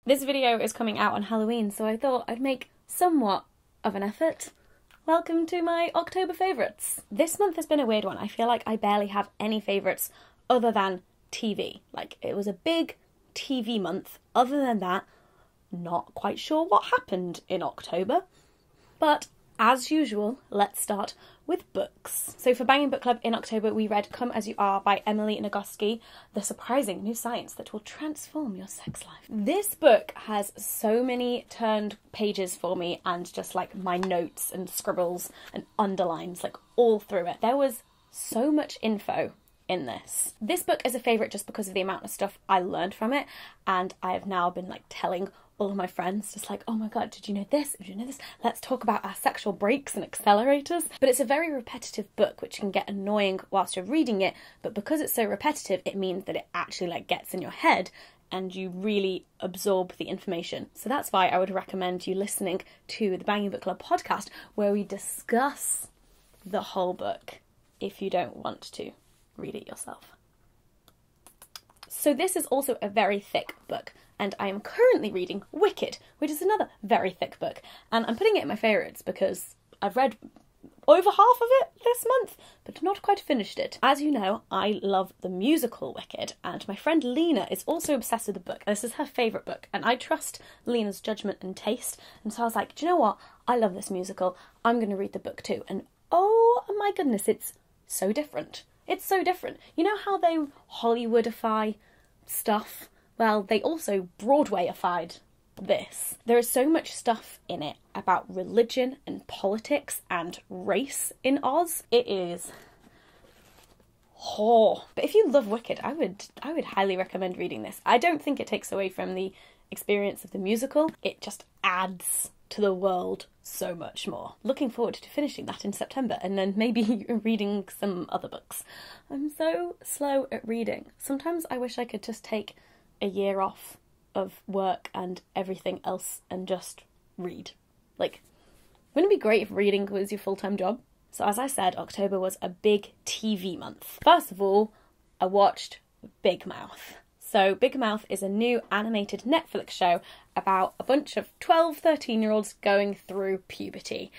This video is coming out on Halloween, so I thought I'd make somewhat of an effort. Welcome to my October favourites. This month has been a weird one. I feel like I barely have any favourites other than TV. Like, it was a big TV month. Other than that, not quite sure what happened in October. But as usual, let's start with books. So for Banging Book Club in October, we read Come As You Are by Emily Nagoski, the surprising new science that will transform your sex life. This book has so many turned pages for me and just like my notes and scribbles and underlines like all through it. There was so much info in this. This book is a favourite just because of the amount of stuff I learned from it, and I have now been like telling all of my friends, just like, oh my god, did you know this? Did you know this? Let's talk about our sexual brakes and accelerators. But it's a very repetitive book, which can get annoying whilst you're reading it, but because it's so repetitive, it means that it actually like gets in your head and you really absorb the information. So that's why I would recommend you listening to the Banging Book Club podcast, where we discuss the whole book if you don't want to read it yourself. So this is also a very thick book, and I am currently reading Wicked, which is another very thick book. And I'm putting it in my favourites because I've read over half of it this month, but not quite finished it. As you know, I love the musical Wicked, and my friend Lena is also obsessed with the book. This is her favourite book, and I trust Lena's judgment and taste. And so I was like, do you know what? I love this musical. I'm going to read the book too. And oh my goodness, it's so different. It's so different. You know how they Hollywoodify stuff? Well, they also Broadwayified this. There is so much stuff in it about religion and politics and race in Oz. It is But if you love Wicked, I would highly recommend reading this. I don't think it takes away from the experience of the musical. It just adds to the world so much more. Looking forward to finishing that in September and then maybe reading some other books. I'm so slow at reading. Sometimes I wish I could just take a year off of work and everything else and just read. Like, wouldn't it be great if reading was your full-time job? So as I said, October was a big TV month. First of all, I watched Big Mouth. So Big Mouth is a new animated Netflix show about a bunch of 12, 13-year-olds going through puberty.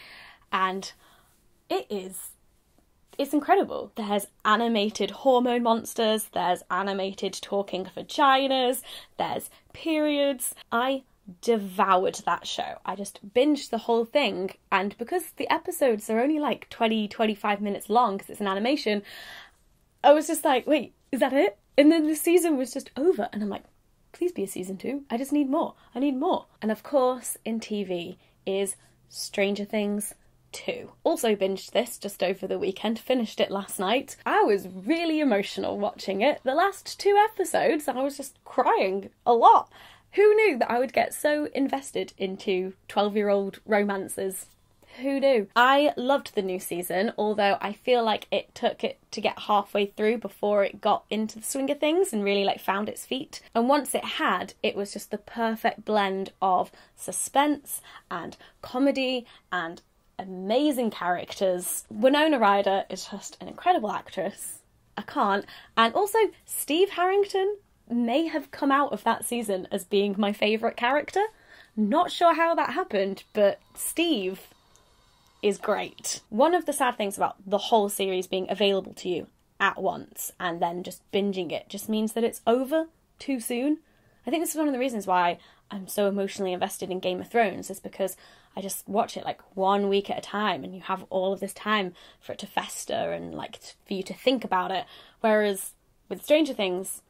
And it's incredible. There's animated hormone monsters, there's animated talking vaginas, there's periods. I devoured that show. I just binged the whole thing, and because the episodes are only like 20, 25 minutes long because it's an animation, I was just like, wait, is that it? And then the season was just over, and I'm like, please be a season 2. I just need more. I need more. And of course, in TV is Stranger Things 2. Also binged this just over the weekend, finished it last night. I was really emotional watching it. The last 2 episodes, I was just crying a lot. Who knew that I would get so invested into 12-year-old romances? Who knew? I loved the new season, although I feel like it took it to get halfway through before it got into the swing of things and really like found its feet. And once it had, it was just the perfect blend of suspense and comedy and amazing characters. Winona Ryder is just an incredible actress. I can't. And also, Steve Harrington may have come out of that season as being my favourite character. Not sure how that happened, but Steve is great. One of the sad things about the whole series being available to you at once and then just binging it just means that it's over too soon. I think this is one of the reasons why I'm so emotionally invested in Game of Thrones, is because I just watch it like 1 week at a time, and you have all of this time for it to fester and like for you to think about it. Whereas with Stranger Things,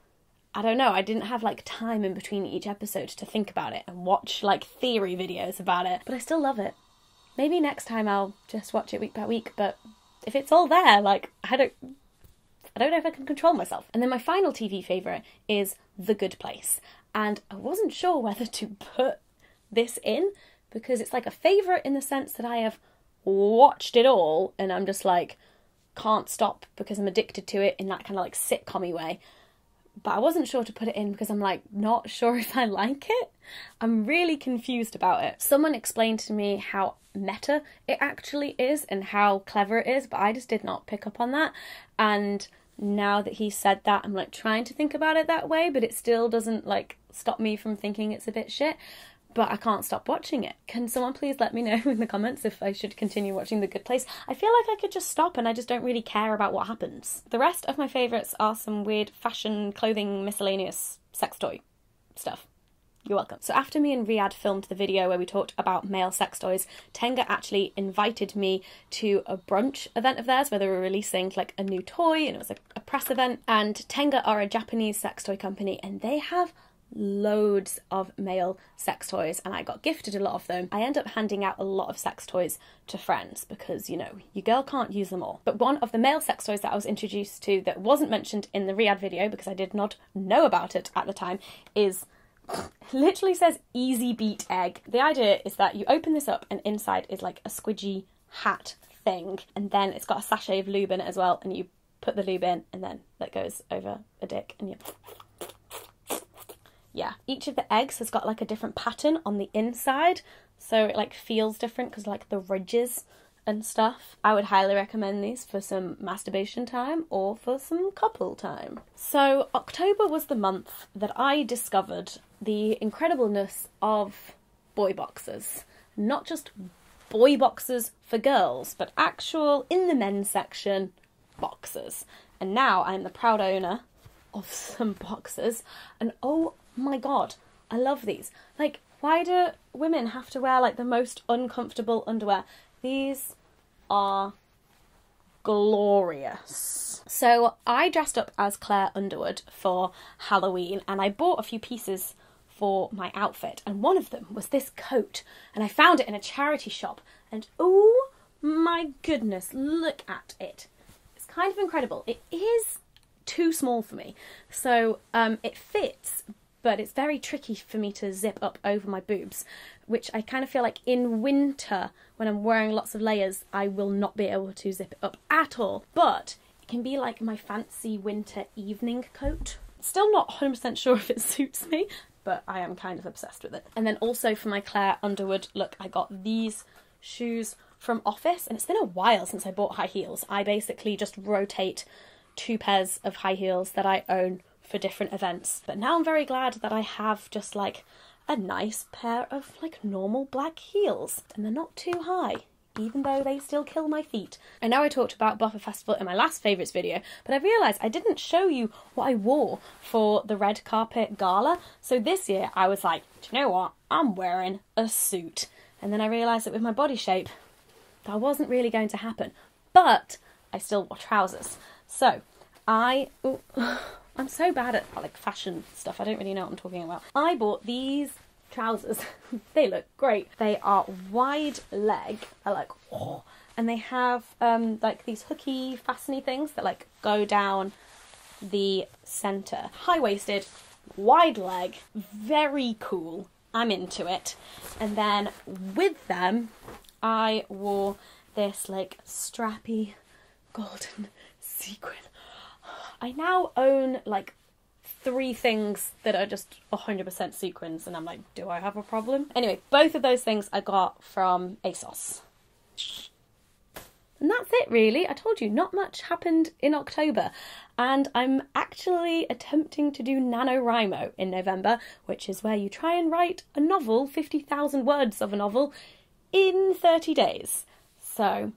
I don't know, I didn't have like time in between each episode to think about it and watch like theory videos about it, but I still love it. Maybe next time I'll just watch it week by week, but if it's all there, like, I don't know if I can control myself. And then my final TV favourite is The Good Place. And I wasn't sure whether to put this in, because it's like a favourite in the sense that I have watched it all, and I'm just like, can't stop because I'm addicted to it in that kind of like sitcom-y way. But I wasn't sure to put it in because I'm like, not sure if I like it. I'm really confused about it. Someone explained to me how meta it actually is and how clever it is, but I just did not pick up on that. And now that he said that, I'm like trying to think about it that way, but it still doesn't like stop me from thinking it's a bit shit, but I can't stop watching it. Can someone please let me know in the comments if I should continue watching The Good Place? I feel like I could just stop and I just don't really care about what happens. The rest of my favourites are some weird fashion, clothing, miscellaneous sex toy stuff. You're welcome. So after me and Riyadh filmed the video where we talked about male sex toys, Tenga actually invited me to a brunch event of theirs where they were releasing like a new toy, and it was like a press event. And Tenga are a Japanese sex toy company and they have loads of male sex toys, and I got gifted a lot of them. I end up handing out a lot of sex toys to friends because, you know, your girl can't use them all. But one of the male sex toys that I was introduced to that wasn't mentioned in the Riyadh video because I did not know about it at the time is, it literally says Easy Beat Egg. The idea is that you open this up and inside is like a squidgy hat thing, and then it's got a sachet of lube in it as well, and you put the lube in and then that goes over a dick and you... Yeah, each of the eggs has got like a different pattern on the inside, so it like feels different because like the ridges and stuff. I would highly recommend these for some masturbation time or for some couple time. So October was the month that I discovered the incredibleness of boy boxers. Not just boy boxers for girls, but actual, in the men's section, boxers. And now I'm the proud owner of some boxers, and oh my god, I love these. Like, why do women have to wear like the most uncomfortable underwear? These are glorious. So I dressed up as Claire Underwood for Halloween, and I bought a few pieces for my outfit, and one of them was this coat, and I found it in a charity shop, and oh my goodness, look at it. It's kind of incredible. It is too small for me, so it fits, but it's very tricky for me to zip up over my boobs, which I kind of feel like in winter, when I'm wearing lots of layers, I will not be able to zip it up at all. But it can be like my fancy winter evening coat. Still not 100% sure if it suits me, but I am kind of obsessed with it. And then also for my Claire Underwood look, I got these shoes from Office, and it's been a while since I bought high heels. I basically just rotate 2 pairs of high heels that I own for different events. But now I'm very glad that I have just like a nice pair of like normal black heels, and they're not too high, even though they still kill my feet. I know I talked about Buffer Festival in my last favourites video, but I realised I didn't show you what I wore for the red carpet gala. So this year I was like, do you know what? I'm wearing a suit. And then I realised that with my body shape, that wasn't really going to happen. But I still wore trousers. So I'm so bad at like fashion stuff, I don't really know what I'm talking about. I bought these trousers. They look great. They are wide leg. I like, oh, and they have like these hooky, fastening things that like go down the centre. High-waisted, wide leg, very cool. I'm into it. And then with them, I wore this like strappy golden sequin. I now own like 3 things that are just 100% sequins, and I'm like, do I have a problem? Anyway, both of those things I got from ASOS. And that's it really. I told you, not much happened in October. And I'm actually attempting to do NaNoWriMo in November, which is where you try and write a novel, 50,000 words of a novel, in 30 days. So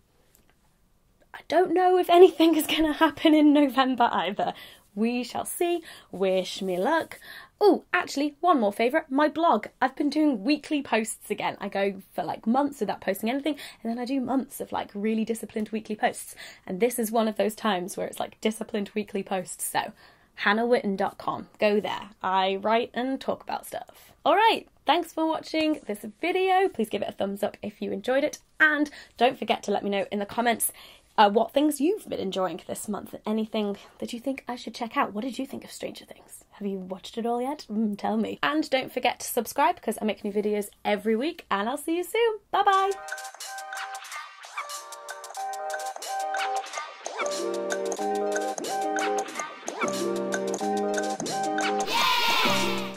I don't know if anything is going to happen in November either. We shall see. Wish me luck. Oh, actually, one more favourite, my blog. I've been doing weekly posts again. I go for like months without posting anything, and then I do months of like really disciplined weekly posts. And this is one of those times where it's like disciplined weekly posts. So, hannahwitten.com. Go there. I write and talk about stuff. Alright, thanks for watching this video. Please give it a thumbs up if you enjoyed it. And don't forget to let me know in the comments what things you've been enjoying this month. Anything that you think I should check out. What did you think of Stranger Things? Have you watched it all yet? Tell me. And don't forget to subscribe because I make new videos every week, and I'll see you soon. Bye bye.